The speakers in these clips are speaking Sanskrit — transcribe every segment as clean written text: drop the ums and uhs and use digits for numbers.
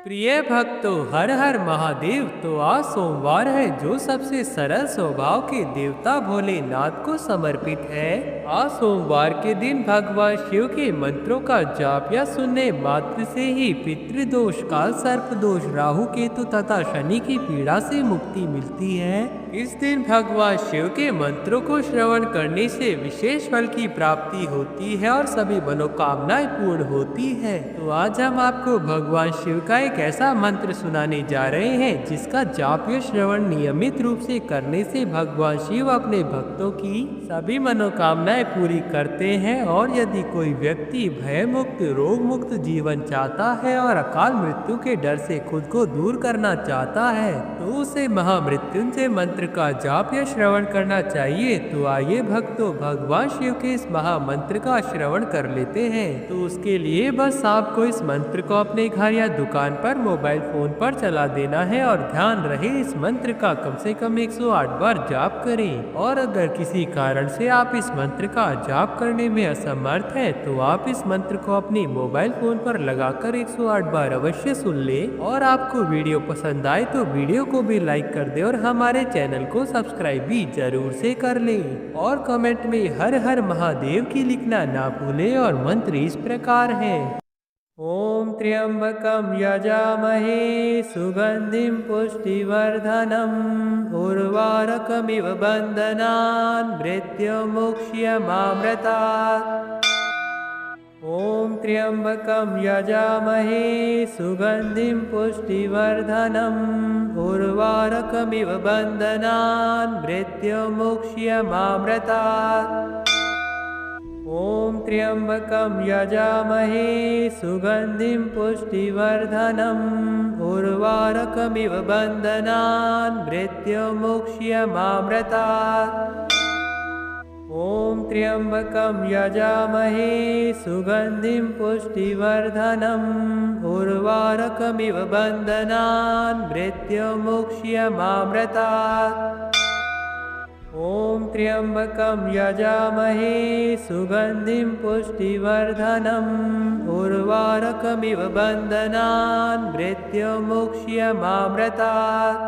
प्रिय भक्तों, हर हर महादेव। तो आज सोमवार है जो सबसे सरल स्वभाव के देवता भोलेनाथ को समर्पित है। आज सोमवार के दिन भगवान शिव के मंत्रों का जाप या सुनने मात्र से ही पितृदोष, काल सर्प दोष, राहु केतु तथा शनि की पीड़ा से मुक्ति मिलती है। इस दिन भगवान शिव के मंत्रों को श्रवण करने से विशेष फल की प्राप्ति होती है और सभी मनोकामनाएं पूर्ण होती है। तो आज हम आपको भगवान शिव का एक ऐसा मंत्र सुनाने जा रहे हैं जिसका जाप या श्रवण नियमित रूप से करने से भगवान शिव अपने भक्तों की सभी मनोकामनाएं पूरी करते हैं। और यदि कोई व्यक्ति भय मुक्त, रोग मुक्त जीवन चाहता है और अकाल मृत्यु के डर से खुद को दूर करना चाहता है तो उसे महामृत्युंजय मंत्र का जाप या श्रवण करना चाहिए। तो आइए भक्तों, भगवान शिव के इस महामंत्र का श्रवण कर लेते हैं। तो उसके लिए बस आपको इस मंत्र को अपने घर या दुकान पर मोबाइल फोन पर चला देना है और ध्यान रहे इस मंत्र का कम से कम 108 बार जाप करें। और अगर किसी कारण से आप इस मंत्र का जाप करने में असमर्थ हैं तो आप इस मंत्र को अपने मोबाइल फोन पर लगाकर 108 बार अवश्य सुन ले। और आपको वीडियो पसंद आए तो वीडियो को भी लाइक कर दे और हमारे चैनल को सब्सक्राइब भी जरूर से कर ले। और कमेंट में हर हर महादेव की लिखना ना भूले। और मंत्र इस प्रकार है। ओम त्र्यंबकम यजामहे सुगंधिम पुष्टिवर्धनम उर्वारुकमिव बंधनान् मृत्युर्मुक्ष्यमामृतात्। ओम त्र्यंबकम यजामहे सुगंधिम पुष्टिवर्धनम उर्वारुकमिव बंधनान् मृत्युर्मुक्ष्यमामृतात्। ओम त्र्यंबकम यजामहे सुगंधिम पुष्टिवर्धनम उर्वारुकमिव बंधनान् मृत्युर्मुक्ष्यमामृतात्। ओम त्र्यंबकम यजामहे सुगंधिम पुष्टिवर्धनम उर्वारुकमिव बंधनान् मृत्युर्मुक्ष्यमामृतात्। ओम त्र्यंबकम यजामहे सुगंधिम पुष्टिवर्धनम उर्वारुकमिव बंधनान् मृत्युर्मुक्ष्यमामृतात्।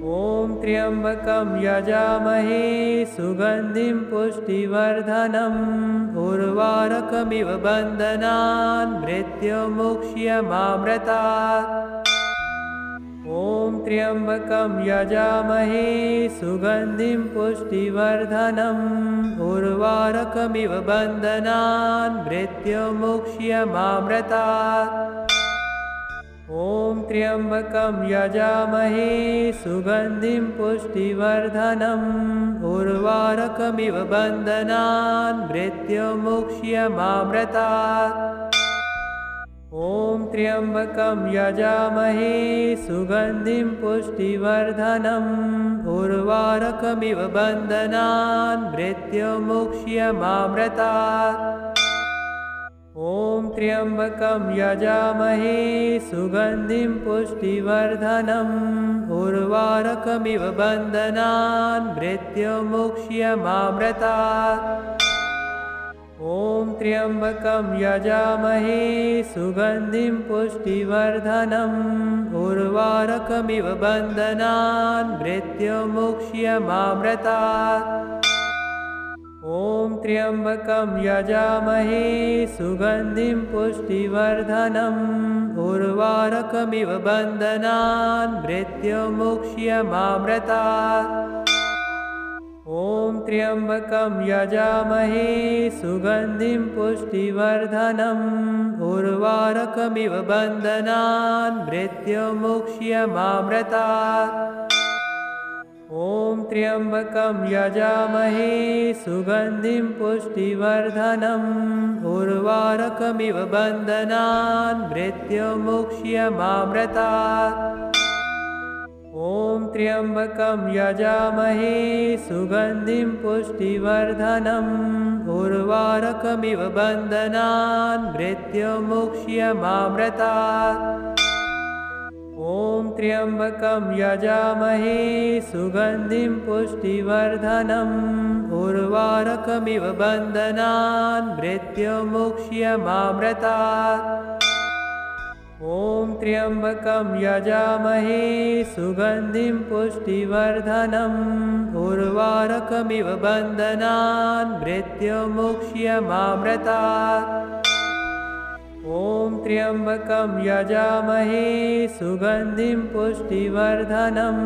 ओम त्र्यंबकम यजामहे सुगंधिम पुष्टिवर्धनम उर्वारुकमिव बंधनान् मृत्युर्मुक्ष्यमामृतात्। ओम त्र्यंबकम यजामहे सुगंधिम पुष्टिवर्धनम उर्वारुकमिव बंधनान् मृत्युर्मुक्ष्यमामृतात्। ओम त्र्यंबकम यजामहे सुगंधिम पुष्टिवर्धनम उर्वारुकमिव बंधनान् मृत्युर्मुक्ष्यमामृतात्। ओम त्र्यंबकम यजामहे सुगंधिम पुष्टिवर्धनम उर्वारुकमिव बंधनान् मृत्युर्मुक्ष्यमामृतात्। ओम त्र्यंबकम यजामहे सुगंधिम पुष्टिवर्धनम उर्वारुकमिव बंधनान् मृत्युर्मुक्ष्यमामृतात्। ओम त्र्यंबकम यजामहे सुगंधिम पुष्टिवर्धनम उर्वारुकमिव बंधनान् मृत्युर्मुक्ष्यमामृतात्। ओम त्र्यंबकम यजामहे सुगंधिम पुष्टिवर्धनम उर्वारुकमिव बंधनान् मृत्युर्मुक्ष्यमामृतात्। ओम त्र्यंबकम यजामहे सुगंधिम पुष्टिवर्धनम उर्वारुकमिव बंधनान् मृत्युर्मुक्ष्यमामृतात्। ओम त्र्यंबकम यजामहे सुगंधिम पुष्टिवर्धनम उर्वारुकमिव बंधनान् मृत्युर्मुक्ष्यमामृतात्। ओम त्र्यंबकम यजामहे सुगंधिम पुष्टिवर्धनम उर्वारुकमिव बंधनान् मृत्युर्मुक्ष्यमामृतात्। ओम त्र्यंबकम यजामहे सुगंधिम पुष्टिवर्धनम उर्वारुकमिव बंधनान् मृत्युर्मुक्ष्यमामृतात्। ॐ त्र्यम्बकं यजामहे सुगन्धिं पुष्टिवर्धनम् उर्वारुकमिव बन्धनान् मृत्युमुक्ष्यमामृतात्। ॐ त्र्यम्बकं यजामहे सुगन्धिं पुष्टिवर्धनम्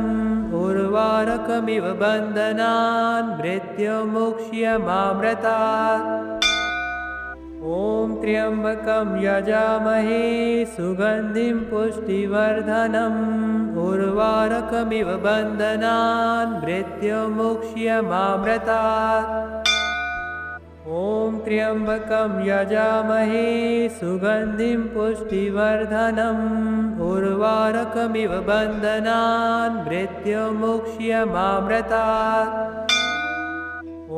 उर्वारुकमिव बन्धनान् मृत्युमुक्ष्यमामृतात्। ॐ त्र्यम्बकं यजामहे सुगन्धिं पुष्टिवर्धनम् उर्वारुकमिव बन्धनान् मृत्युमुक्ष्यमामृतात्। ॐ त्र्यम्बकं यजामहे सुगन्धिं पुष्टिवर्धनम् उर्वारुकमिव बन्धनान् मृत्युमुक्ष्यमामृतात्।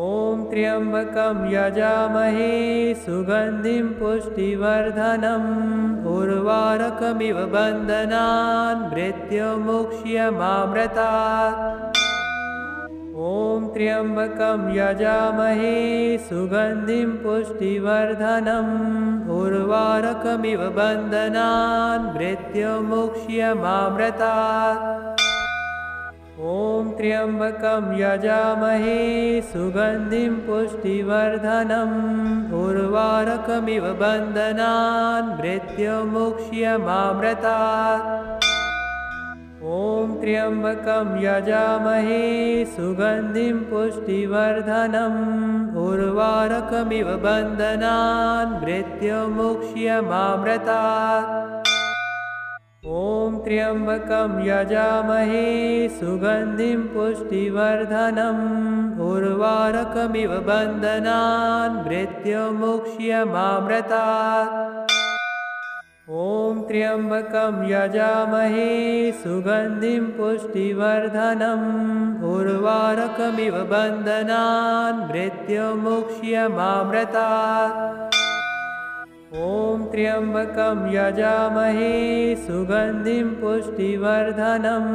ॐ त्र्यम्बकं यजामहे सुगन्धिं पुष्टिवर्धनम् उर्वारुकमिव बन्धनान् मृत्युमुक्ष्यमामृतात्। ॐ त्र्यम्बकं यजामहे सुगन्धिं पुष्टिवर्धनम् उर्वारुकमिव बन्धनान् मृत्युमुक्ष्यमामृतात्। ॐ त्र्यम्बकं यजामहे सुगन्धिं पुष्टिवर्धनम् उर्वारुकमिव बन्धनान् मृत्युमुक्ष्यमामृतात्। ॐ त्र्यम्बकं यजामहे सुगन्धिं पुष्टिवर्धनम् उर्वारुकमिव बन्धनान् मृत्युमुक्ष्यमामृतात्। ॐ त्र्यम्बकं यजामहे सुगन्धिं पुष्टिवर्धनम् उर्वारुकमिव बन्धनान् मृत्युमुक्ष्यमामृतात्। ॐ त्र्यम्बकं यजामहे सुगन्धिं पुष्टिवर्धनम् उर्वारुकमिव बन्धनान् मृत्युमुक्ष्यमामृतात्। ॐ त्र्यम्बकं यजामहे सुगन्धिं पुष्टिवर्धनम्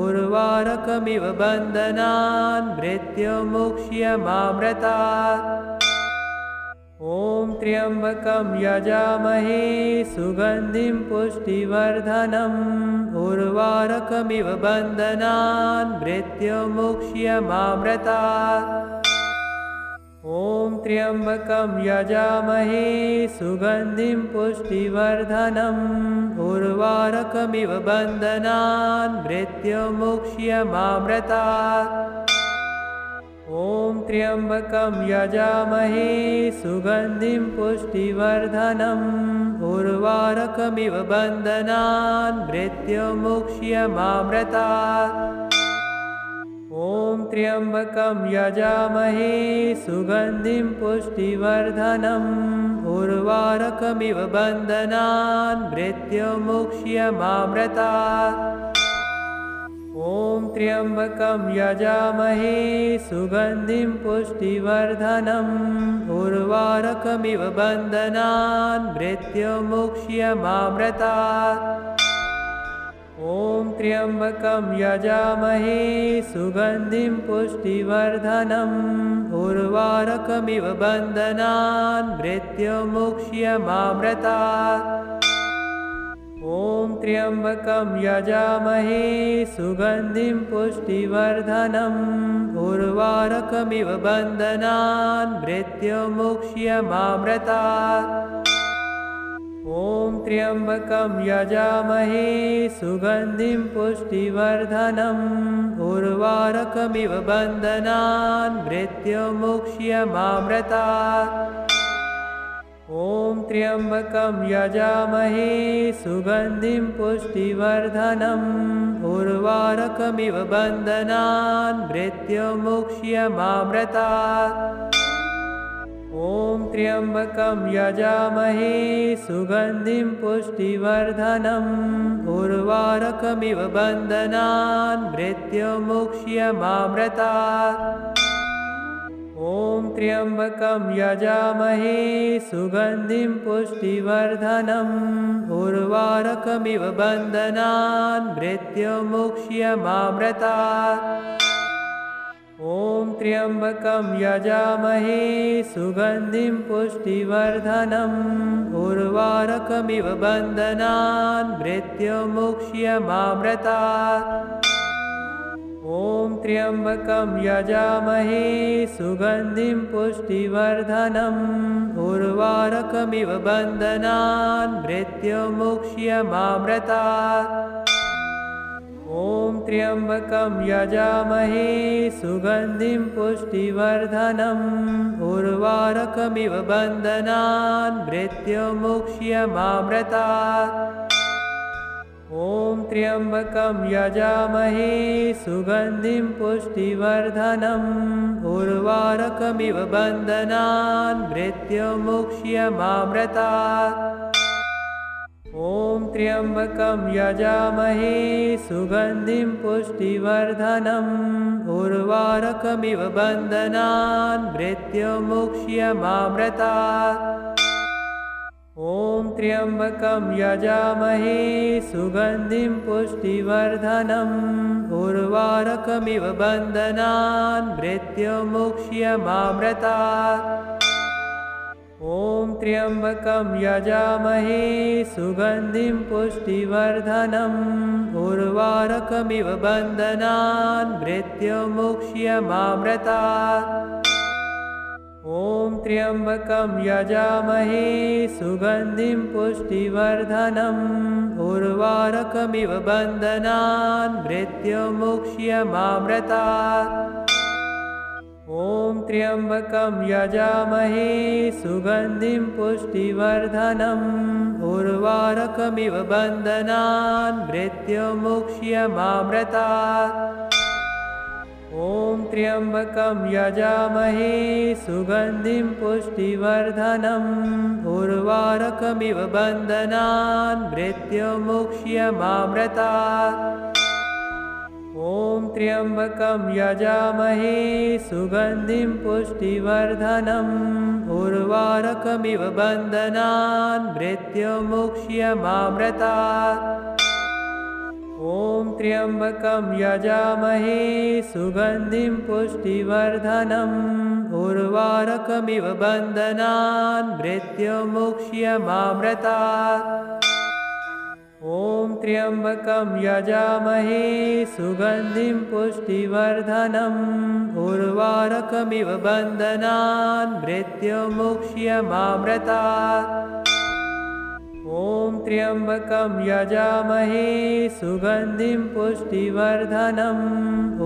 उर्वारुकमिव बन्धनान् मृत्युमुक्ष्यमामृतात्। ॐ त्र्यम्बकं यजामहे सुगन्धिं पुष्टिवर्धनम् उर्वारुकमिव बन्धनान् मृत्युमुक्ष्यमामृतात्। ॐ त्र्यम्बकं यजामहे सुगन्धिं पुष्टिवर्धनम् उर्वारुकमिव बन्धनान् मृत्युमुक्ष्यमामृतात्। ॐ त्र्यम्बकं यजामहे सुगन्धिं पुष्टिवर्धनम् उर्वारुकमिव बन्धनान् मृत्युमुक्ष्यमामृतात्। ॐ त्र्यम्बकं यजामहे सुगन्धिं पुष्टिवर्धनम् उर्वारुकमिव बन्धनान् मृत्युमुक्ष्यमामृतात्। ॐ त्र्यम्बकं यजामहे सुगन्धिं पुष्टिवर्धनम् उर्वारुकमिव बन्धनान् मृत्युमुक्ष्यमामृतात्। ॐ त्र्यम्बकं यजामहे सुगन्धिं पुष्टिवर्धनम् उर्वारुकमिव बन्धनान् मृत्युमुक्ष्यमामृतात्। ॐ त्र्यम्बकं यजामहे सुगन्धिं पुष्टिवर्धनम् उर्वारुकमिव बन्धनान् मृत्युमुक्ष्यमामृतात्। ॐ त्र्यम्बकं यजामहे सुगन्धिं पुष्टिवर्धनम् उर्वारुकमिव बन्धनान् मृत्युमुक्ष्यमामृतात्। ॐ त्र्यम्बकं यजामहे सुगन्धिं पुष्टिवर्धनम् उर्वारुकमिव बन्धनान् मृत्युमुक्ष्यमामृतात्। ॐ त्र्यम्बकं यजामहे सुगन्धिं पुष्टिवर्धनम् उर्वारुकमिव बन्धनान् मृत्युमुक्ष्यमामृतात्। ॐ त्र्यम्बकं यजामहे सुगन्धिं पुष्टिवर्धनम् उर्वारुकमिव बन्धनान् मृत्युमुक्ष्यमामृतात्। ॐ त्र्यम्बकं यजामहे सुगन्धिं पुष्टिवर्धनम् उर्वारुकमिव बन्धनान् मृत्युमुक्ष्यमामृतात्। ॐ त्र्यम्बकं यजामहे सुगन्धिं पुष्टिवर्धनम् उर्वारुकमिव बन्धनान् मृत्युमुक्ष्यमामृतात्। ॐ त्र्यम्बकं यजामहे सुगन्धिं पुष्टिवर्धनम् उर्वारुकमिव बन्धनान् मृत्युमुक्ष्यमामृतात्। ॐ त्र्यम्बकं यजामहे सुगन्धिं पुष्टिवर्धनम् उर्वारुकमिव बन्धनान् मृत्युमुक्ष्यमामृतात्। ॐ त्र्यम्बकं यजामहे सुगन्धिं पुष्टिवर्धनम् उर्वारुकमिव बन्धनान् मृत्युमुक्ष्यमामृतात्। ॐ त्र्यम्बकं यजामहे सुगन्धिं पुष्टिवर्धनम् उर्वारुकमिव बन्धनान् मृत्युमुक्ष्यमामृतात्। ॐ त्र्यम्बकं यजामहे सुगन्धिं पुष्टिवर्धनम् उर्वारुकमिव बन्धनान् मृत्युमुक्ष्यमामृतात्। ॐ त्र्यम्बकं यजामहे सुगन्धिं पुष्टिवर्धनम् उर्वारुकमिव बन्धनान् मृत्युमुक्ष्यमामृतात्। ॐ त्र्यम्बकं यजामहे सुगन्धिं पुष्टिवर्धनम् उर्वारुकमिव बन्धनान् मृत्युमुक्ष्यमामृतात्। ॐ त्र्यम्बकं यजामहे सुगन्धिं पुष्टिवर्धनम् उर्वारुकमिव बन्धनान् मृत्युमुक्ष्यमामृतात्। ॐ त्र्यम्बकं यजामहे सुगन्धिं पुष्टिवर्धनम् उर्वारुकमिव बन्धनान् मृत्युमुक्ष्यमामृतात्। ॐ त्र्यम्बकं यजामहे सुगन्धिं पुष्टिवर्धनम् उर्वारुकमिव बन्धनान् मृत्युमुक्ष्यमामृतात्। ॐ त्र्यम्बकं यजामहे सुगन्धिं पुष्टिवर्धनम् उर्वारुकमिव बन्धनान् मृत्युमुक्ष्यमामृतात्। ॐ त्र्यम्बकं यजामहे सुगन्धिं पुष्टिवर्धनम्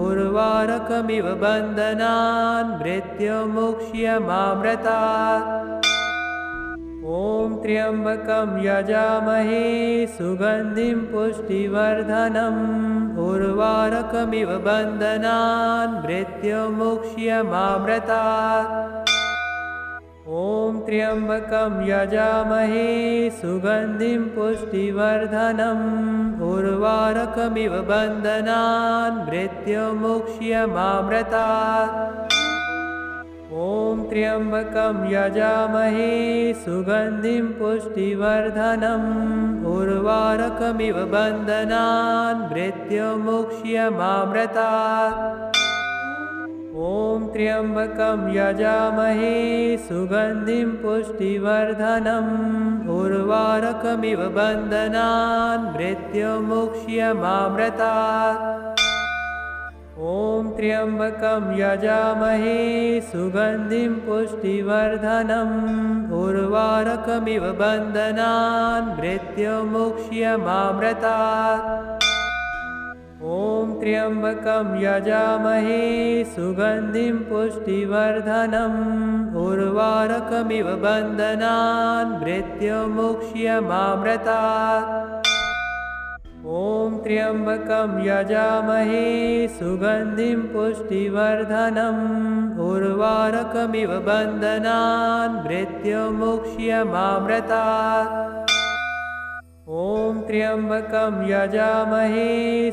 उर्वारुकमिव बन्धनान् मृत्युमुक्ष्यमामृतात्। ॐ त्र्यम्बकं यजामहे सुगन्धिं पुष्टिवर्धनम् उर्वारुकमिव बन्धनान् मृत्युमुक्ष्यमामृतात्। ॐ त्र्यम्बकं यजामहे सुगन्धिं पुष्टिवर्धनम् उर्वारुकमिव बन्धनान् मृत्युमुक्ष्यमामृतात्। ॐ त्र्यम्बकं यजामहे सुगन्धिं पुष्टिवर्धनम् उर्वारुकमिव बन्धनान् मृत्युमुक्ष्यमामृतात्। ॐ त्र्यम्बकं यजामहे सुगन्धिं पुष्टिवर्धनम् उर्वारुकमिव बन्धनान् मृत्युमुक्ष्यमामृतात्। ॐ त्र्यम्बकं यजामहे सुगन्धिं पुष्टिवर्धनम् उर्वारुकमिव बन्धनान् मृत्युमुक्ष्यमामृतात्। ॐ त्र्यम्बकं यजामहे सुगन्धिं पुष्टिवर्धनम् उर्वारुकमिव बन्धनान् मृत्युमुक्ष्यमामृतात्। ॐ त्र्यम्बकं यजामहे सुगन्धिं पुष्टिवर्धनम् उर्वारुकमिव बन्धनान् मृत्युमुक्ष्यमामृतात्। ॐ त्र्यम्बकं यजामहे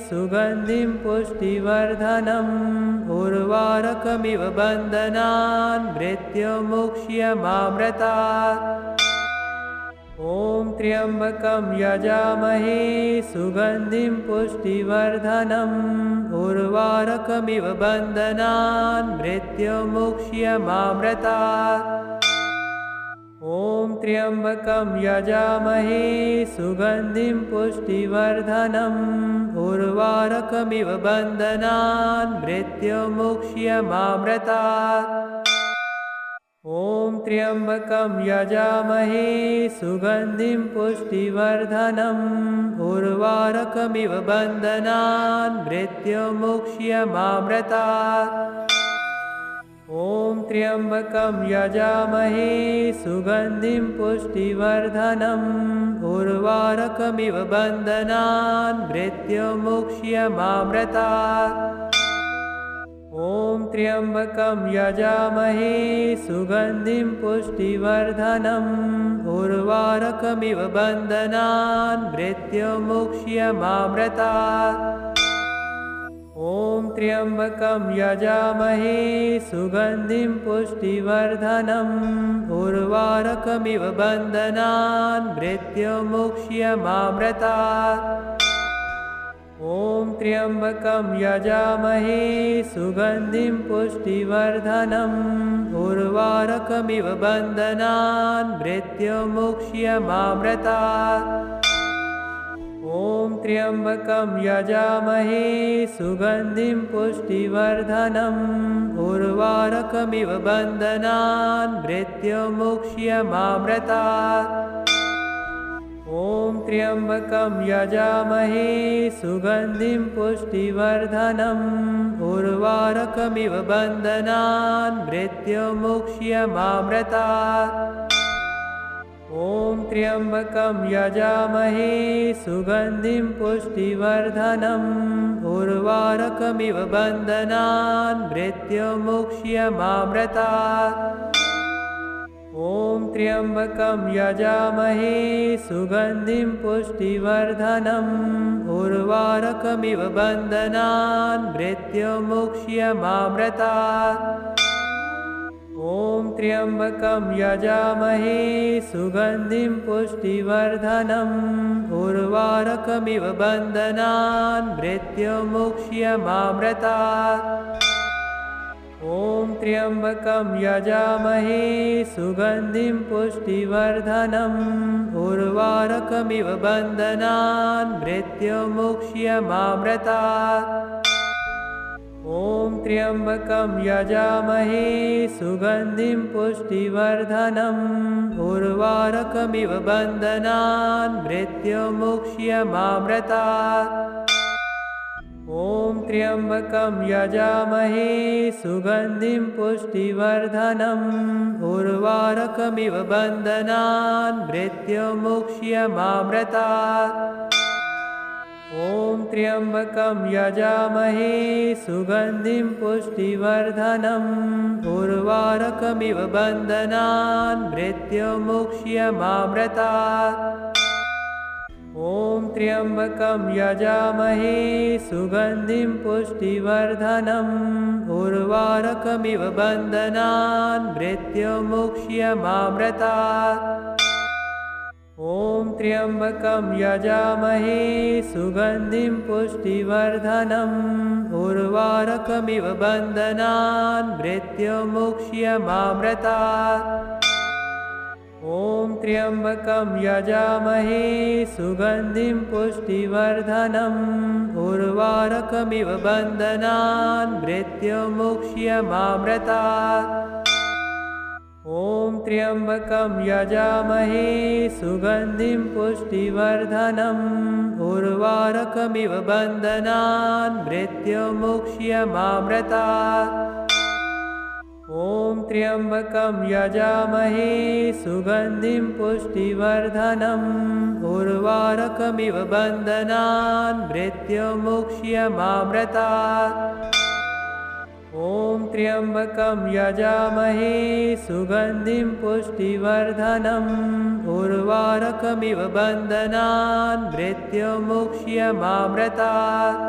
सुगन्धिं पुष्टिवर्धनम् उर्वारुकमिव बन्धनान् मृत्युमुक्ष्यमामृतात्। ॐ त्र्यम्बकं यजामहे सुगन्धिं पुष्टिवर्धनम् उर्वारुकमिव बन्धनान् मृत्युमुक्ष्यमामृतात्। ॐ त्र्यम्बकं यजामहे सुगन्धिं पुष्टिवर्धनम् उर्वारुकमिव बन्धनान् मृत्युमुक्ष्यमामृतात्। ॐ त्र्यम्बकं यजामहे सुगन्धिं पुष्टिवर्धनम् उर्वारुकमिव बन्धनान् मृत्युमुक्ष्यमामृतात्। ॐ त्र्यम्बकं यजामहे सुगन्धिं पुष्टिवर्धनम् उर्वारुकमिव बन्धनान् मृत्युमुक्ष्यमामृतात्। ॐ त्र्यम्बकं यजामहे सुगन्धिं पुष्टिवर्धनम् उर्वारुकमिव बन्धनान् मृत्युमुक्ष्यमामृतात्। ॐ त्र्यम्बकं यजामहे सुगन्धिं पुष्टिवर्धनम् उर्वारुकमिव बन्धनान् मृत्युमुक्ष्यमामृतात्। ॐ त्र्यम्बकं यजामहे सुगन्धिं पुष्टिवर्धनम् उर्वारुकमिव बन्धनान् मृत्युमुक्ष्यमामृतात्। ॐ त्र्यम्बकं यजामहे सुगन्धिं पुष्टिवर्धनम् उर्वारुकमिव बन्धनान् मृत्युमुक्ष्यमामृतात्। ॐ त्र्यम्बकं यजामहे सुगन्धिं पुष्टिवर्धनम् उर्वारुकमिव बन्धनान् मृत्युमुक्ष्यमामृतात्। ॐ त्र्यम्बकं यजामहे सुगन्धिं पुष्टिवर्धनम् उर्वारुकमिव बन्धनान् मृत्युमुक्ष्यमामृतात्। ॐ त्र्यम्बकं यजामहे सुगन्धिं पुष्टिवर्धनम् उर्वारुकमिव बन्धनान् मृत्युमुक्ष्यमामृतात्। ॐ त्र्यम्बकं यजामहे सुगन्धिं पुष्टिवर्धनम् उर्वारुकमिव बन्धनान् मृत्युमुक्ष्यमामृतात्। ॐ त्र्यम्बकं यजामहे सुगन्धिं पुष्टिवर्धनम् उर्वारुकमिव बन्धनान् मृत्युमुक्ष्यमामृतात्। ॐ त्र्यम्बकं यजामहे सुगन्धिं पुष्टिवर्धनम् उर्वारुकमिव बन्धनान् मृत्युमुक्ष्यमामृतात्। ॐ त्र्यम्बकं यजामहे सुगन्धिं पुष्टिवर्धनम् उर्वारुकमिव बन्धनान् मृत्युमुक्ष्यमामृतात्। ॐ त्र्यम्बकं यजामहे सुगन्धिं पुष्टिवर्धनम् उर्वारुकमिव बन्धनान् मृत्युमुक्ष्यमामृतात्। ॐ त्र्यम्बकं यजामहे सुगन्धिं पुष्टिवर्धनम् उर्वारुकमिव बन्धनान् मृत्युमुक्ष्यमामृतात्। ॐ त्र्यम्बकं यजामहे सुगन्धिं पुष्टिवर्धनम् उर्वारुकमिव बन्धनान् मृत्युमुक्ष्यमामृतात्। ॐ त्र्यम्बकं यजामहे सुगन्धिं पुष्टिवर्धनम् उर्वारुकमिव बन्धनान् मृत्युमुक्ष्यमामृतात्। ॐ त्र्यम्बकं यजामहे सुगन्धिं पुष्टिवर्धनम् उर्वारुकमिव बन्धनान् मृत्युमुक्ष्यमामृतात्। ॐ त्र्यम्बकं यजामहे सुगन्धिं पुष्टिवर्धनम् उर्वारुकमिव बन्धनान् मृत्युमुक्ष्यमामृतात्। ॐ त्र्यम्बकं यजामहे सुगन्धिं पुष्टिवर्धनम् उर्वारुकमिव बन्धनान् मृत्युमुक्ष्यमामृतात्।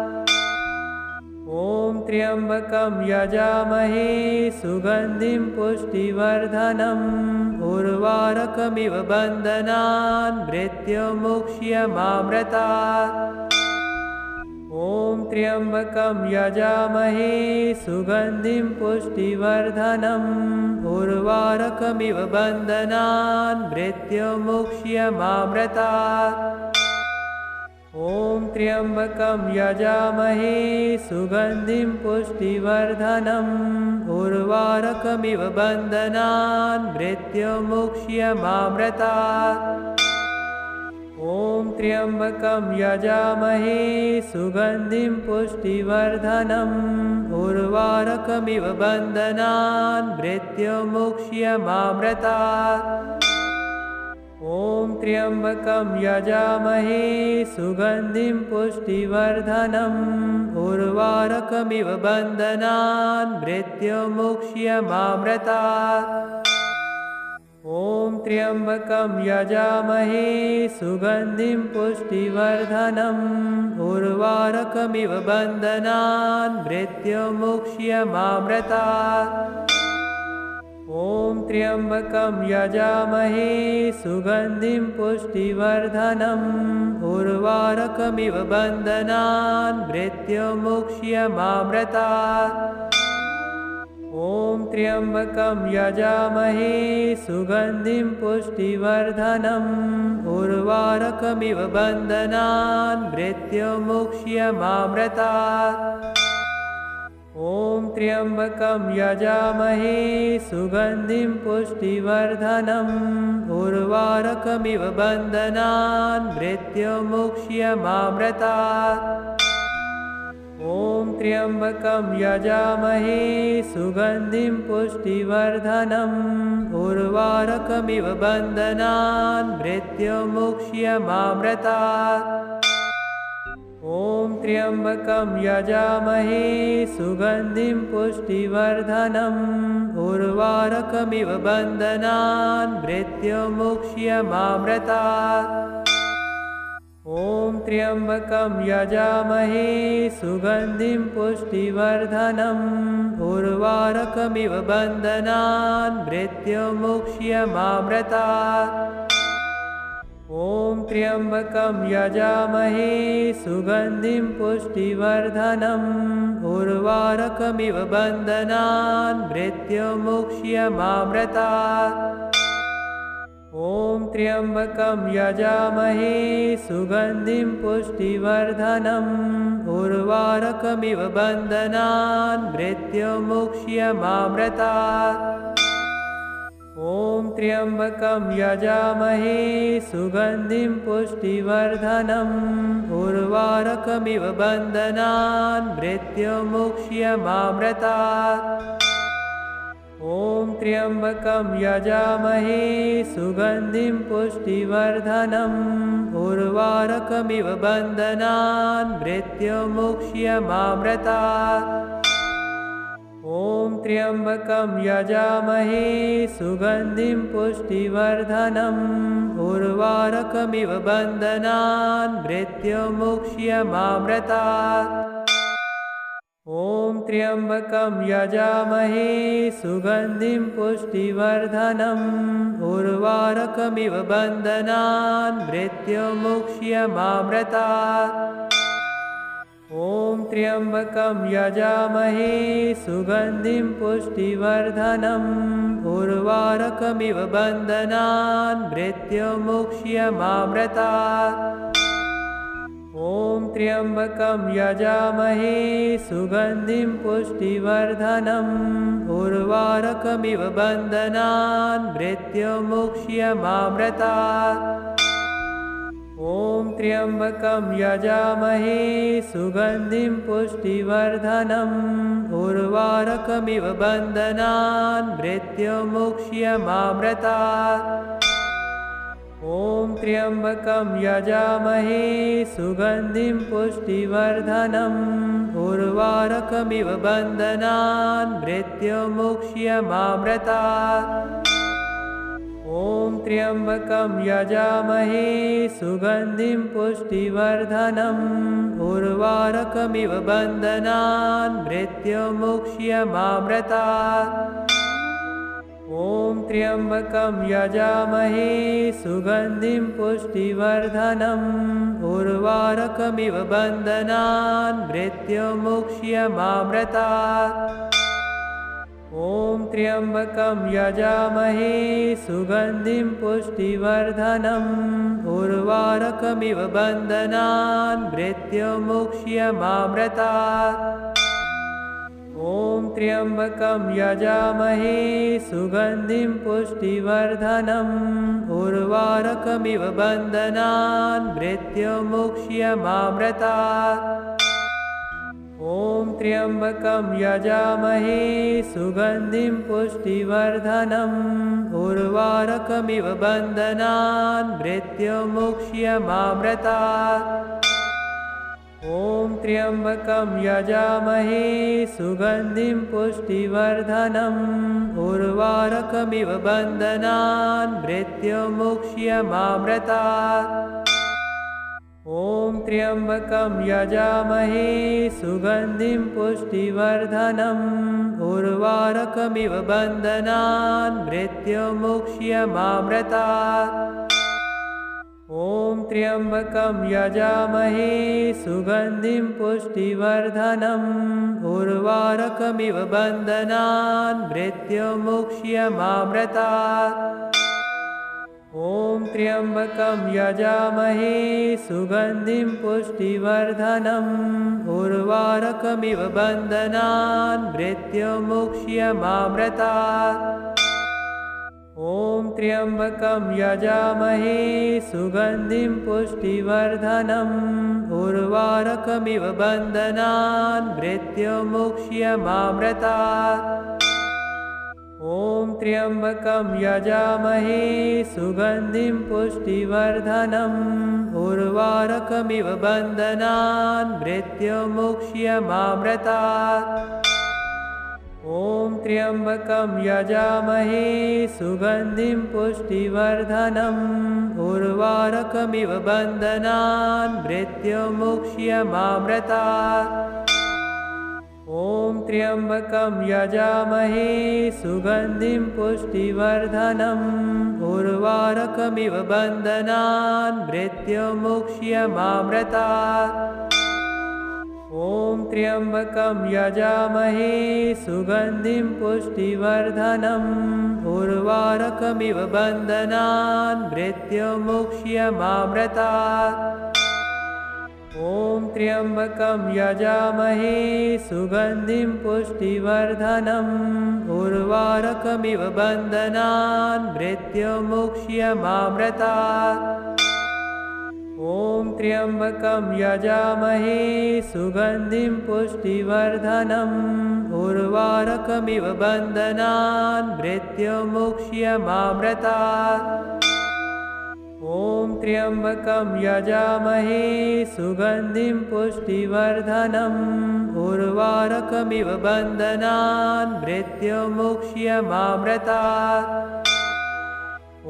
ॐ त्र्यम्बकं यजामहे सुगन्धिं पुष्टिवर्धनम् उर्वारुकमिव बन्धनान् मृत्युमुक्ष्यमामृतात्। ॐ त्र्यम्बकं यजामहे सुगन्धिं पुष्टिवर्धनम् उर्वारुकमिव बन्धनान् मृत्युमुक्ष्यमामृतात्। ॐ त्र्यम्बकं यजामहे सुगन्धिं पुष्टिवर्धनम् उर्वारुकमिव बन्धनान् मृत्युमुक्ष्यमामृतात्। ॐ त्र्यम्बकं यजामहे सुगन्धिं पुष्टिवर्धनम् उर्वारुकमिव बन्धनान् मृत्युमुक्ष्यमामृतात्। ॐ त्र्यम्बकं यजामहे सुगन्धिं पुष्टिवर्धनम् उर्वारुकमिव बन्धनान् मृत्युमुक्ष्यमामृतात्। ॐ त्र्यम्बकं यजामहे सुगन्धिं पुष्टिवर्धनम् उर्वारुकमिव बन्धनान् मृत्युमुक्ष्यमामृतात्। ॐ त्र्यम्बकं यजामहे सुगन्धिं पुष्टिवर्धनम् उर्वारुकमिव बन्धनान् मृत्युमुक्ष्यमामृतात्। ॐ त्र्यम्बकं यजामहे सुगन्धिं पुष्टिवर्धनम् उर्वारुकमिव बन्धनान् मृत्युमुक्ष्यमामृतात्। ॐ त्र्यम्बकं यजामहे सुगन्धिं पुष्टिवर्धनम् उर्वारुकमिव बन्धनान् मृत्युमुक्ष्यमामृतात्। ॐ त्र्यम्बकं यजामहे सुगन्धिं पुष्टिवर्धनम् उर्वारुकमिव बन्धनान् मृत्युमुक्ष्यमामृतात्। ॐ त्र्यम्बकं यजामहे सुगन्धिं पुष्टिवर्धनम् उर्वारुकमिव बन्धनान् मृत्युमुक्ष्यमामृतात्। ॐ त्र्यम्बकं यजामहे सुगन्धिं पुष्टिवर्धनम् उर्वारुकमिव बन्धनान् मृत्युमुक्ष्यमामृतात्। ॐ त्र्यम्बकं यजामहे सुगन्धिं पुष्टिवर्धनम् उर्वारुकमिव बन्धनान् मृत्युमुक्ष्यमामृतात्। ॐ त्र्यम्बकं यजामहे सुगन्धिं पुष्टिवर्धनम् उर्वारुकमिव बन्धनान् मृत्युमुक्ष्यमामृतात्। ॐ त्र्यम्बकं यजामहे सुगन्धिं पुष्टिवर्धनम् उर्वारुकमिव बन्धनान् मृत्युमुक्ष्यमामृतात्। ॐ त्र्यम्बकं यजामहे सुगन्धिं पुष्टिवर्धनम् उर्वारुकमिव बन्धनान् मृत्युमुक्ष्यमामृतात्। ॐ त्र्यम्बकं यजामहे सुगन्धिं पुष्टिवर्धनम् उर्वारुकमिव बन्धनान् मृत्युमुक्ष्यमामृतात्। ॐ त्र्यम्बकं यजामहे सुगन्धिं पुष्टिवर्धनम् उर्वारुकमिव बन्धनान् मृत्युमुक्ष्यमामृतात्। ॐ त्र्यम्बकं यजामहे सुगन्धिं पुष्टिवर्धनम् उर्वारुकमिव बन्धनान् मृत्युमुक्ष्यमामृतात्। ॐ त्र्यम्बकं यजामहे सुगन्धिं पुष्टिवर्धनम् उर्वारुकमिव बन्धनान् मृत्युमुक्ष्यमामृतात्। ॐ त्र्यम्बकं यजामहे सुगन्धिं पुष्टिवर्धनम् उर्वारुकमिव बन्धनान् मृत्युमुक्ष्यमामृतात्। ॐ त्र्यम्बकं यजामहे सुगन्धिं पुष्टिवर्धनम् उर्वारुकमिव बन्धनान् मृत्युमुक्ष्यमामृतात्। ॐ त्र्यम्बकं यजामहे सुगन्धिं पुष्टिवर्धनम् उर्वारुकमिव बन्धनान् मृत्युमुक्ष्यमामृतात्। ॐ त्र्यम्बकं यजामहे सुगन्धिं पुष्टिवर्धनम् उर्वारुकमिव बन्धनान् मृत्युमुक्ष्यमामृतात्। ॐ त्र्यम्बकं यजामहे सुगन्धिं पुष्टिवर्धनम् उर्वारुकमिव बन्धनान् मृत्युमुक्ष्यमामृतात्। ॐ त्र्यम्बकं यजामहे सुगन्धिं पुष्टिवर्धनम् उर्वारुकमिव बन्धनान् मृत्युमुक्ष्यमामृतात्। ॐ त्र्यम्बकं यजामहे सुगन्धिं पुष्टिवर्धनम् उर्वारुकमिव बन्धनान् मृत्युमुक्ष्यमामृतात्। ॐ त्र्यम्बकं यजामहे सुगन्धिं पुष्टिवर्धनम् उर्वारुकमिव बन्धनान् मृत्युमुक्ष्यमामृतात्। ॐ त्र्यम्बकं यजामहे सुगन्धिं पुष्टिवर्धनम् उर्वारुकमिव बन्धनान् मृत्युमुक्ष्यमामृतात्। ॐ त्र्यम्बकं यजामहे सुगन्धिं पुष्टिवर्धनम् उर्वारुकमिव बन्धनान् मृत्युमुक्ष्यमामृतात्। ॐ त्र्यम्बकं यजामहे सुगन्धिं पुष्टिवर्धनम् उर्वारुकमिव बन्धनान् मृत्युमुक्ष्यमामृतात्। ॐ त्र्यम्बकं यजामहे सुगन्धिं पुष्टिवर्धनम् उर्वारुकमिव बन्धनान् मृत्युमुक्ष्यमामृतात्। ॐ त्र्यम्बकं यजामहे सुगन्धिं पुष्टिवर्धनम् उर्वारुकमिव बन्धनान् मृत्युमुक्ष्यमामृतात्। ॐ त्र्यम्बकं यजामहे सुगन्धिं पुष्टिवर्धनम् उर्वारुकमिव बन्धनान् मृत्युमुक्ष्यमामृतात्। ॐ त्र्यम्बकं यजामहे सुगन्धिं पुष्टिवर्धनम् उर्वारुकमिव बन्धनान् मृत्युमुक्ष्यमामृतात्। ॐ त्र्यम्बकं यजामहे सुगन्धिं पुष्टिवर्धनम् उर्वारुकमिव बन्धनान् मृत्युमुक्ष्यमामृतात्। ॐ त्र्यम्बकं यजामहे सुगन्धिं पुष्टिवर्धनम् उर्वारुकमिव बन्धनान् मृत्युमुक्ष्यमामृतात्। ॐ त्र्यम्बकं यजामहे सुगन्धिं पुष्टिवर्धनम् उर्वारुकमिव बन्धनान् मृत्युमुक्ष्यमामृतात्। ॐ त्र्यम्बकं यजामहे सुगन्धिं पुष्टिवर्धनम् उर्वारुकमिव बन्धनान् मृत्युमुक्ष्यमामृतात्। ॐ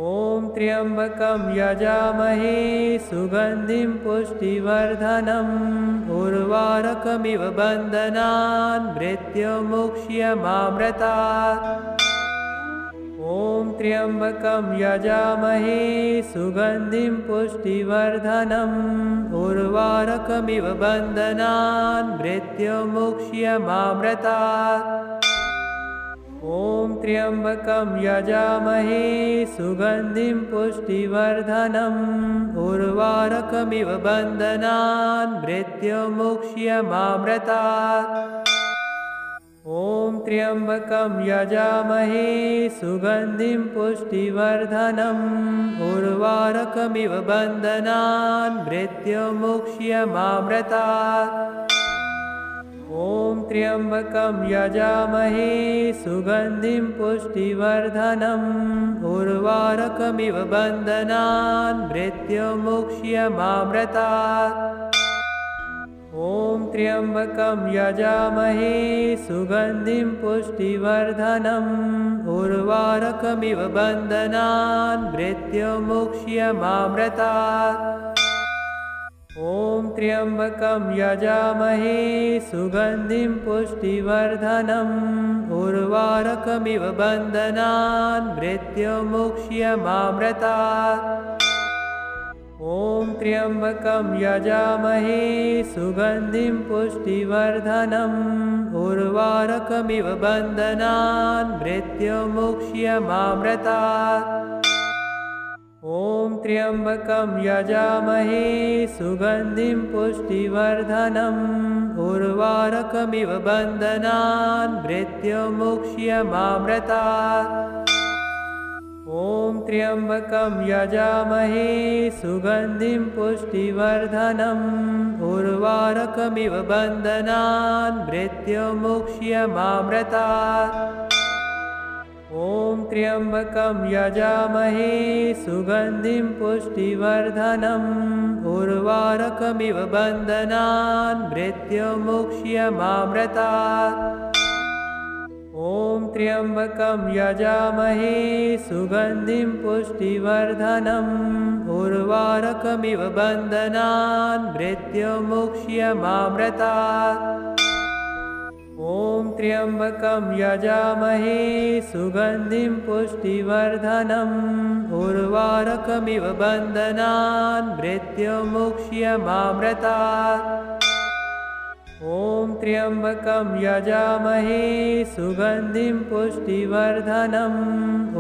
त्र्यम्बकं यजामहे सुगन्धिं पुष्टिवर्धनम् उर्वारुकमिव बन्धनान् मृत्युमुक्ष्यमामृतात्। ॐ त्र्यम्बकं यजामहे सुगन्धिं पुष्टिवर्धनम् उर्वारुकमिव बन्धनान् मृत्युमुक्ष्यमामृतात्। ॐ त्र्यम्बकं यजामहे सुगन्धिं पुष्टिवर्धनम् उर्वारुकमिव बन्धनान् मृत्युमुक्ष्यमामृतात्। ॐ त्र्यम्बकं यजामहे सुगन्धिं पुष्टिवर्धनम् उर्वारुकमिव बन्धनान् मृत्युमुक्ष्यमामृतात्। ॐ त्र्यम्बकं यजामहे सुगन्धिं पुष्टिवर्धनम् उर्वारुकमिव बन्धनान् मृत्युमुक्ष्यमामृतात्। ॐ त्र्यम्बकं यजामहे सुगन्धिं पुष्टिवर्धनम् उर्वारुकमिव बन्धनान् मृत्युमुक्ष्यमामृतात्। ॐ त्र्यम्बकं यजामहे सुगन्धिं पुष्टिवर्धनम् उर्वारुकमिव बन्धनान् मृत्युमुक्ष्यमामृतात्। ॐ त्र्यम्बकं यजामहे सुगन्धिं पुष्टिवर्धनम् उर्वारुकमिव बन्धनान् मृत्युमुक्ष्यमामृतात्। ॐ त्र्यम्बकं यजामहे सुगन्धिं पुष्टिवर्धनम् उर्वारुकमिव बन्धनान् मृत्युमुक्ष्यमामृतात्। ॐ त्र्यम्बकं यजामहे सुगन्धिं पुष्टिवर्धनम् उर्वारुकमिव बन्धनान् मृत्युमुक्ष्यमामृतात्। ॐ त्र्यम्बकं यजामहे सुगन्धिं पुष्टिवर्धनम् उर्वारुकमिव बन्धनान् मृत्युमुक्ष्यमामृतात्। ॐ त्र्यम्बकं यजामहे सुगन्धिं पुष्टिवर्धनम् उर्वारुकमिव बन्धनान् मृत्युमुक्ष्यमामृतात्। ॐ त्र्यम्बकं यजामहे सुगन्धिं पुष्टिवर्धनम् उर्वारुकमिव बन्धनान् मृत्युमुक्ष्यमामृतात्। ॐ त्र्यम्बकं यजामहे सुगन्धिं पुष्टिवर्धनम्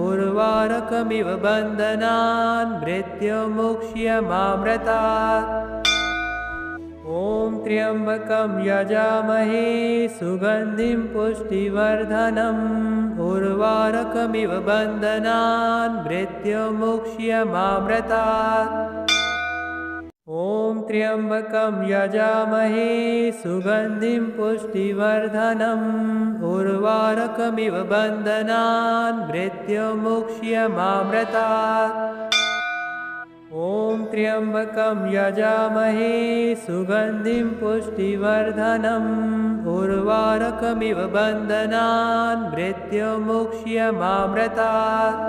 उर्वारुकमिव बन्धनान् मृत्युमुक्ष्यमामृतात्। ॐ त्र्यम्बकं यजामहे सुगन्धिं पुष्टिवर्धनम् उर्वारुकमिव बन्धनान् मृत्युमुक्ष्यमामृतात्। ॐ त्र्यम्बकं यजामहे सुगन्धिं पुष्टिवर्धनम् उर्वारुकमिव बन्धनान् मृत्युमुक्ष्यमामृतात्। ॐ त्र्यम्बकं यजामहे सुगन्धिं पुष्टिवर्धनम् उर्वारुकमिव बन्धनान् मृत्युमुक्ष्यमामृतात्।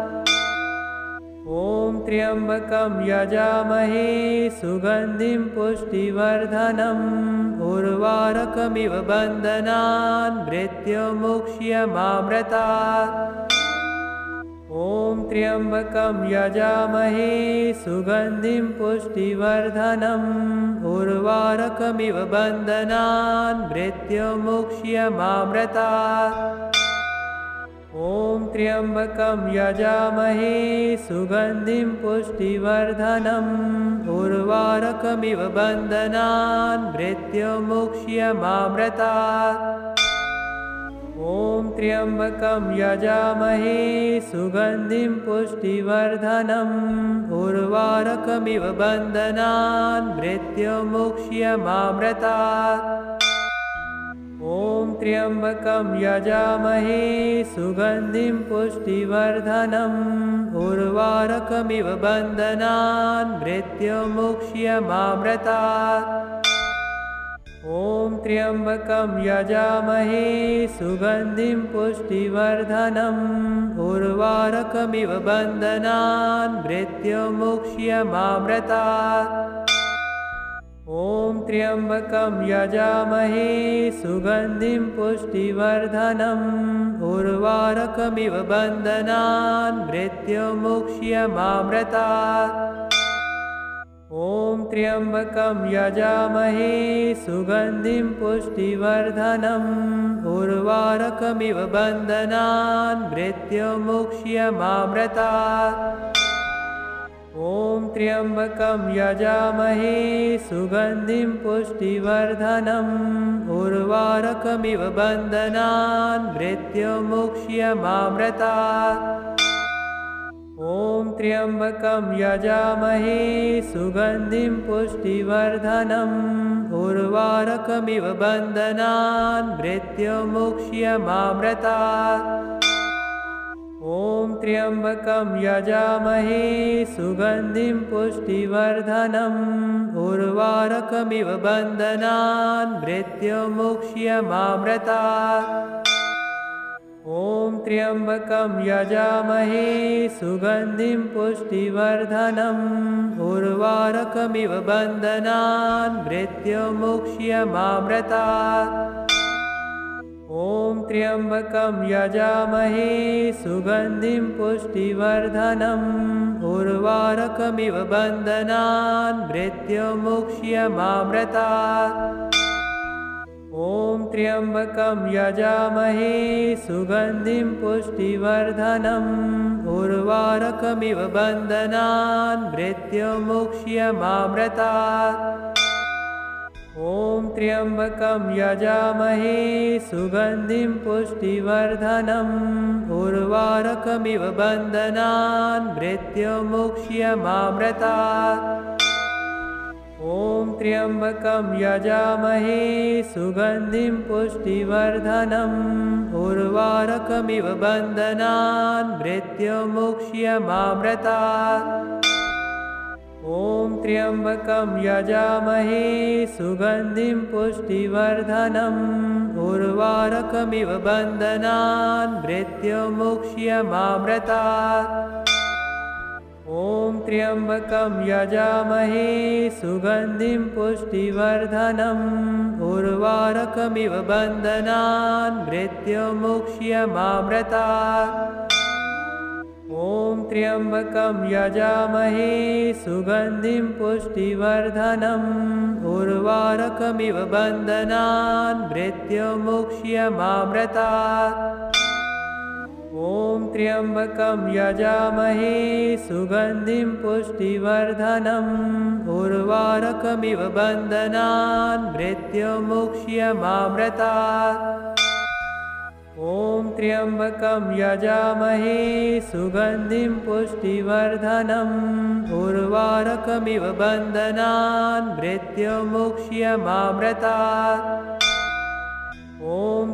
ॐ त्र्यम्बकं यजामहे सुगन्धिं पुष्टिवर्धनम् उर्वारुकमिव बन्धनान् मृत्युमुक्ष्यमामृतात्। ॐ त्र्यम्बकं यजामहे सुगन्धिं पुष्टिवर्धनम् उर्वारुकमिव बन्धनान् मृत्युमुक्ष्यमामृतात्। ॐ त्र्यम्बकं यजामहे सुगन्धिं पुष्टिवर्धनम् उर्वारुकमिव बन्धनान् मृत्युमुक्ष्यमामृतात्। ॐ त्र्यम्बकं यजामहे सुगन्धिं पुष्टिवर्धनम् उर्वारुकमिव बन्धनान् मृत्युमुक्ष्यमामृतात्। ॐ त्र्यम्बकं यजामहे सुगन्धिं पुष्टिवर्धनम् उर्वारुकमिव बन्धनान् मृत्युमुक्ष्यमामृतात्। ॐ त्र्यम्बकं यजामहे सुगन्धिं पुष्टिवर्धनम् उर्वारुकमिव बन्धनान् मृत्युमुक्ष्यमामृतात्। ॐ त्र्यम्बकं यजामहे सुगन्धिं पुष्टिवर्धनम् उर्वारुकमिव बन्धनान् मृत्युमुक्ष्यमामृतात्। ॐ त्र्यम्बकं यजामहे सुगन्धिं पुष्टिवर्धनम् उर्वारुकमिव बन्धनान् मृत्युमुक्ष्यमामृतात्। ॐ त्र्यम्बकं यजामहे सुगन्धिं पुष्टिवर्धनम् उर्वारुकमिव बन्धनान् मृत्युमुक्ष्यमामृतात्। ॐ त्र्यम्बकं यजामहे सुगन्धिं पुष्टिवर्धनम् उर्वारुकमिव बन्धनान् मृत्युमुक्ष्यमामृतात्। ॐ त्र्यम्बकं यजामहे सुगन्धिं पुष्टिवर्धनम् उर्वारुकमिव बन्धनान् मृत्युमुक्ष्यमामृतात्। ॐ त्र्यम्बकं यजामहे सुगन्धिं पुष्टिवर्धनम् उर्वारुकमिव बन्धनान् मृत्युमुक्ष्यमामृतात्। ॐ त्र्यम्बकं यजामहे सुगन्धिं पुष्टिवर्धनम् उर्वारुकमिव बन्धनान् मृत्युमुक्ष्यमामृतात्। ॐ त्र्यम्बकं यजामहे सुगन्धिं पुष्टिवर्धनम् उर्वारुकमिव बन्धनान् मृत्युमुक्ष्यमामृतात्। ॐ त्र्यम्बकं यजामहे सुगन्धिं पुष्टिवर्धनम् उर्वारुकमिव बन्धनान् मृत्युमुक्ष्यमामृतात्। ॐ त्र्यम्बकं यजामहे सुगन्धिं पुष्टिवर्धनम् उर्वारुकमिव बन्धनान् मृत्युमुक्ष्यमामृतात्। ॐ त्र्यम्बकं यजामहे सुगन्धिं पुष्टिवर्धनम् उर्वारुकमिव बन्धनान् मृत्युमुक्ष्यमामृतात्। ॐ त्र्यम्बकं यजामहे सुगन्धिं पुष्टिवर्धनम् उर्वारुकमिव बन्धनान् मृत्युमुक्ष्यमामृतात्। ॐ त्र्यम्बकं यजामहे सुगन्धिं पुष्टिवर्धनम् उर्वारुकमिव बन्धनान् मृत्युमुक्ष्यमामृतात्। ॐ त्र्यम्बकं यजामहे सुगन्धिं पुष्टिवर्धनम् उर्वारुकमिव बन्धनान् मृत्युमुक्ष्यमामृतात्। ॐ त्र्यम्बकं यजामहे सुगन्धिं पुष्टिवर्धनम् उर्वारुकमिव बन्धनान् मृत्युमुक्ष्यमामृतात्। ॐ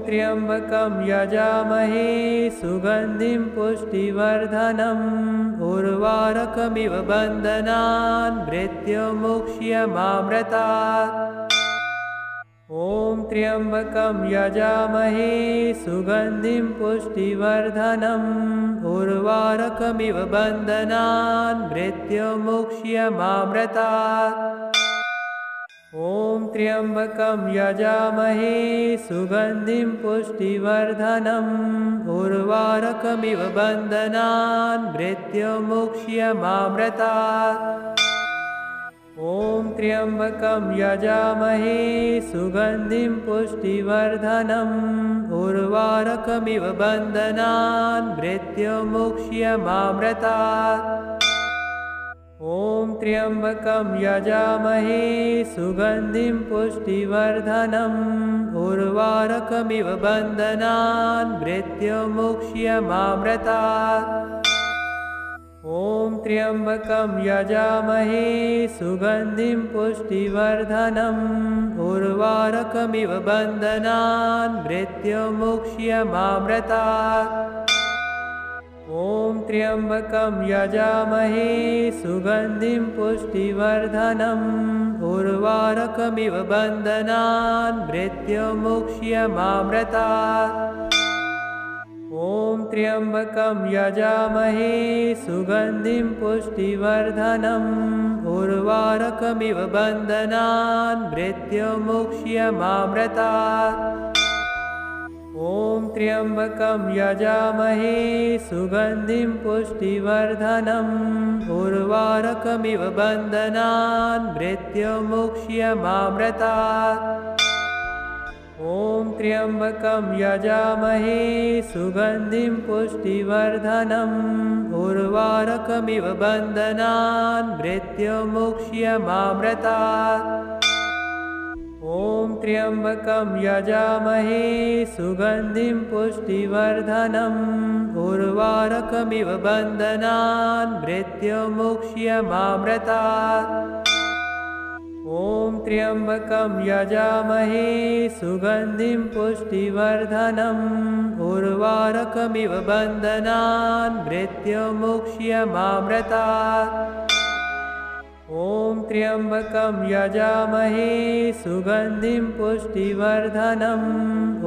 त्र्यम्बकं यजामहे सुगन्धिं पुष्टिवर्धनम् उर्वारुकमिव बन्धनान् मृत्युमुक्ष्यमामृतात्। ॐ त्र्यम्बकं यजामहे सुगन्धिं पुष्टिवर्धनम् उर्वारुकमिव बन्धनान् मृत्युमुक्ष्यमामृतात्। ॐ त्र्यम्बकं यजामहे सुगन्धिं पुष्टिवर्धनम् उर्वारुकमिव बन्धनान् मृत्युमुक्ष्यमामृतात्। ॐ त्र्यम्बकं यजामहे सुगन्धिं पुष्टिवर्धनम् उर्वारुकमिव बन्धनान् मृत्युमुक्ष्यमामृतात्। ॐ त्र्यम्बकं यजामहे सुगन्धिं पुष्टिवर्धनम् उर्वारुकमिव बन्धनान् मृत्युमुक्ष्यमामृतात्। ॐ त्र्यम्बकं यजामहे सुगन्धिं पुष्टिवर्धनम् उर्वारुकमिव बन्धनान् मृत्युमुक्ष्यमामृतात्। ॐ त्र्यम्बकं यजामहे सुगन्धिं पुष्टिवर्धनम् उर्वारुकमिव बन्धनान् मृत्युमुक्ष्यमामृतात्। ॐ त्र्यम्बकं यजामहे सुगन्धिं पुष्टिवर्धनम् उर्वारुकमिव बन्धनान् मृत्युमुक्ष्यमामृतात्। ॐ त्र्यम्बकं यजामहे सुगन्धिं पुष्टिवर्धनम् उर्वारुकमिव बन्धनान् मृत्युमुक्ष्यमामृतात्। ॐ त्र्यम्बकं यजामहे सुगन्धिं पुष्टिवर्धनम् उर्वारुकमिव बन्धनान् मृत्युमुक्ष्यमामृतात्। ॐ त्र्यम्बकं यजामहे सुगन्धिं पुष्टिवर्धनम् उर्वारुकमिव बन्धनान् मृत्युमुक्ष्यमामृतात्। ॐ त्र्यम्बकं यजामहे सुगन्धिं पुष्टिवर्धनम् उर्वारुकमिव बन्धनान् मृत्युमुक्ष्यमामृतात्। ॐ त्र्यम्बकं यजामहे सुगन्धिं पुष्टिवर्धनम्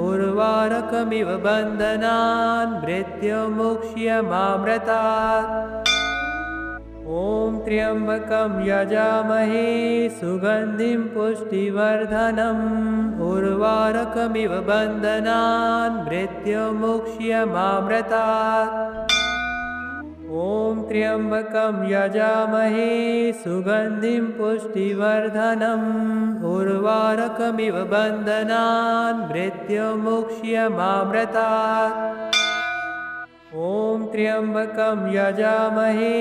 उर्वारुकमिव बन्धनान् मृत्युमुक्ष्यमामृतात्। ॐ त्र्यम्बकं यजामहे सुगन्धिं पुष्टिवर्धनम् उर्वारुकमिव बन्धनान् मृत्युमुक्ष्यमामृतात्। ॐ त्र्यम्बकं यजामहे सुगन्धिं पुष्टिवर्धनम् उर्वारुकमिव बन्धनान् मृत्युमुक्ष्यमामृतात्। ॐ त्र्यम्बकं यजामहे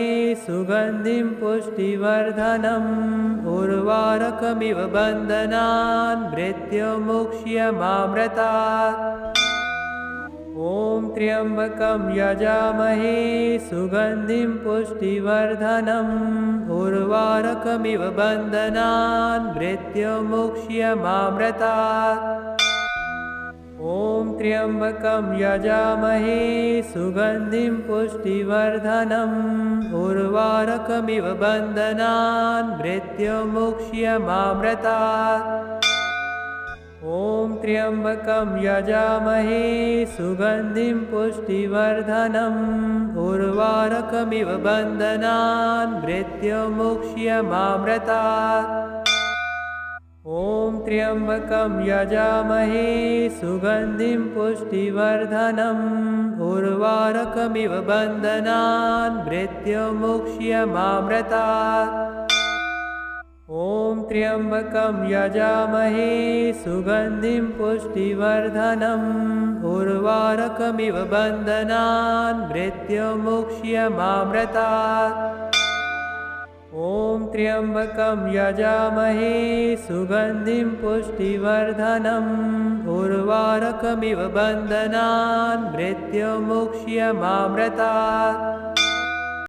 सुगन्धिं पुष्टिवर्धनम् उर्वारुकमिव बन्धनान् मृत्युमुक्ष्यमामृतात्। ॐ त्र्यम्बकं यजामहे सुगन्धिं पुष्टिवर्धनम् उर्वारुकमिव बन्धनान् मृत्युमुक्ष्यमामृतात्। ॐ त्र्यम्बकं यजामहे सुगन्धिं पुष्टिवर्धनम् उर्वारुकमिव बन्धनान् मृत्युमुक्ष्यमामृतात्। ॐ त्र्यम्बकं यजामहे सुगन्धिं पुष्टिवर्धनम् उर्वारुकमिव बन्धनान् मृत्युमुक्ष्यमामृतात्। ॐ त्र्यम्बकं यजामहे सुगन्धिं पुष्टिवर्धनम् उर्वारुकमिव बन्धनान् मृत्युमुक्ष्यमामृतात्। ॐ त्र्यम्बकं यजामहे सुगन्धिं पुष्टिवर्धनम् उर्वारुकमिव बन्धनान् मृत्युमुक्ष्यमामृतात्। ॐ त्र्यम्बकं यजामहे सुगन्धिं पुष्टिवर्धनम् उर्वारुकमिव बन्धनान् मृत्युमुक्ष्यमामृतात्।